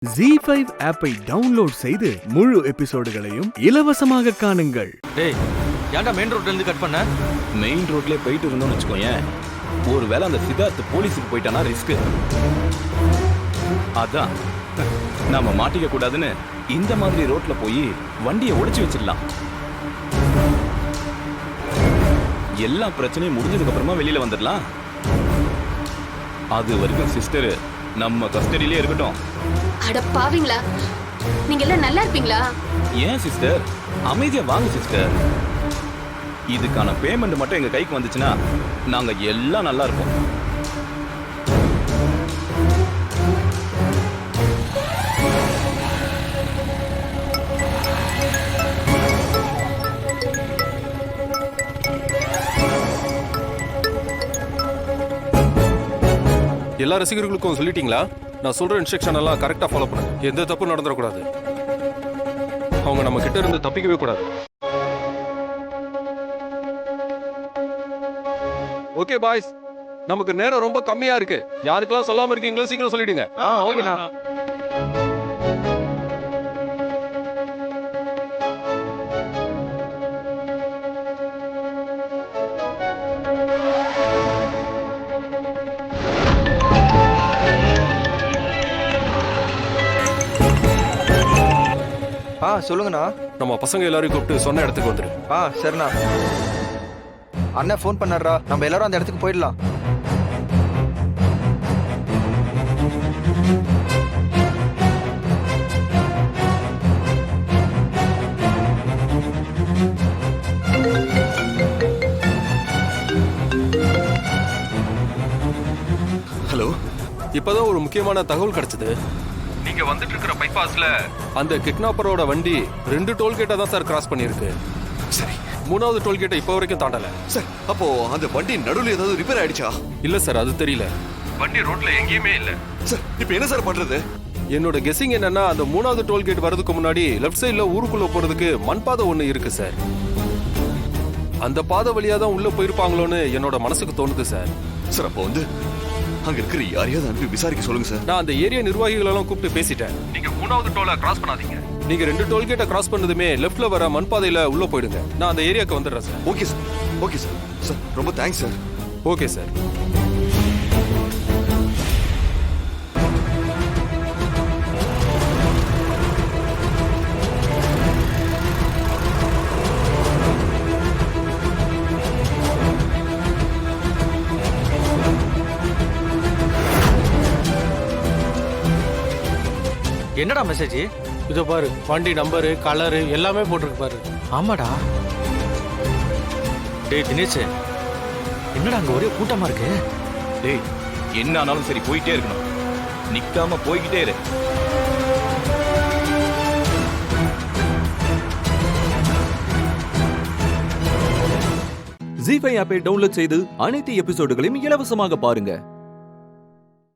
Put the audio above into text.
ZEE5 ஆப்பை download செய்து முழு எபிசோடுகளையும் இலவசமாக காணுங்கள். டேய் ஏன்டா மெயின் ரோட்ல இருந்து கட் பண்ண? மெயின் ரோட்லயே போயிட்டு இருந்தோம்னு வச்சுக்கோயேன், ஒருவேளை அந்த சித்தார்த் போலீஸுக்கு போயிட்டானா ரிஸ்க். அதான் நாம மாட்டிக்க கூடாதுன்னு இந்த மாதிரி ரோட்ல போய் வண்டியை ஒடிச்சு வச்சிடலாம். எல்லா பிரச்சனையும் முடிஞ்சதுக்கு அப்புறமா வெளியில வந்துடலாம். அது வரைக்கும் சிஸ்டர் நம்ம கஸ்டடியிலே இருக்கட்டும். அட பாவீங்களா, நீங்க எல்லாம் நல்லா இருப்பீங்களா? ஏன் சிஸ்டர் அமைதியா வாங்க சிஸ்டர். இதுக்கான பேமெண்ட் மட்டும் எங்க கைக்கு வந்துச்சுன்னா நாங்க எல்லாம் நல்லா இருப்போம். எல்லா ரசிகர்களுக்கும் சொல்லிட்டீங்களா? நான் சொல்ற இன்ஸ்ட்ரக்ஷன் எல்லாம் கரெக்டா ஃபாலோ பண்ணுங்க. எந்த தப்பும் நடந்துடக்கூடாது. அவங்க நம்ம கிட்ட இருந்து தப்பிக்கவே கூடாது. ஓகே பாய்ஸ், நமக்கு நேரம் ரொம்ப கம்மியா இருக்கு. யாருக்கெல்லாம் சொல்லாம இருக்கீங்களோ சீக்கிரம் சொல்லிடுங்க. ஓகேண்ணா. சொல்லுங்கண்ணா. நம்ம பசங்க எல்லாரையும் கூப்பிட்டு சொன்ன இடத்துக்கு வந்துரு. சரிண்ணா. அண்ணன் ஃபோன் பண்ணாரா, நம்ம எல்லாரும் அந்த இடத்துக்கு போயிடலாம். ஹலோ, இப்பதான் ஒரு முக்கியமான தகவல் கிடைச்சது. நீங்க வந்துட்டு இருக்கிற பைபாஸ்ல அந்த கிட்னாப்பரோட வண்டி 2 டோல்கேட்டை தான் சார் கிராஸ் பண்ணிருக்கு. சரி, 3வது டோல்கேட்டை இப்போ வரைக்கும் தாண்டல. சார் அப்போ அந்த வண்டி நடுவுல ஏதாவது ரிப்பேர் ஆயிடுச்சா? இல்ல சார், அது தெரியல. வண்டி ரோட்ல எங்கேயுமே இல்ல. சார் இப்போ என்ன சார் பண்றது? என்னோட கெஸிங் என்னன்னா, அந்த 3வது டோல்கேட் வரதுக்கு முன்னாடி லெஃப்ட் சைடுல ஊருக்குள்ள போறதுக்கு மண் பாதை ஒண்ணு இருக்கு சார். அந்த பாதை வழியா தான் உள்ள போயிருப்பாங்களோன்னு என்னோட மனசுக்கு தோணுது சார். சார் அப்போ வந்து அங்க இருக்கிற யாரையாவது அனுப்பி விசாரிக்க சொல்லுங்க சார். நான் அந்த ஏரியா நிர்வாகிகளெல்லாம் கூப்பிட்டு பேசிட்டேன். நீங்க 3வது டோலை கிராஸ் பண்ணாதீங்க. நீங்க 2 டோல்கேட்டை கிராஸ் பண்ணதுமே லெஃப்ட்ல வர மண் பாதையில உள்ள போயிடுங்க. நான் அந்த ஏரியாக்கு வந்துடுறேன் sir. Okay sir, okay sir. Sir ரொம்ப தேங்க்ஸ் சார். Okay sir. என்னடா மெசேஜ்? இதோ பாரு, வண்டி நம்பரு, கலரு எல்லாமே போட்டிருக்கு பாரு. ஆமாடா. டேய் தினேஷ், என்னடா அங்க ஒரே கூட்டமா இருக்கு? டேய் என்ன ஆனாலும் சரி போயிட்டே இருக்கணும், நிக்காம போய்கிட்டே இரு. ZEE5 ஆப்பை டவுன்லோட் செய்து அனைத்து எபிசோடுகளையும் இலவசமாக பாருங்க.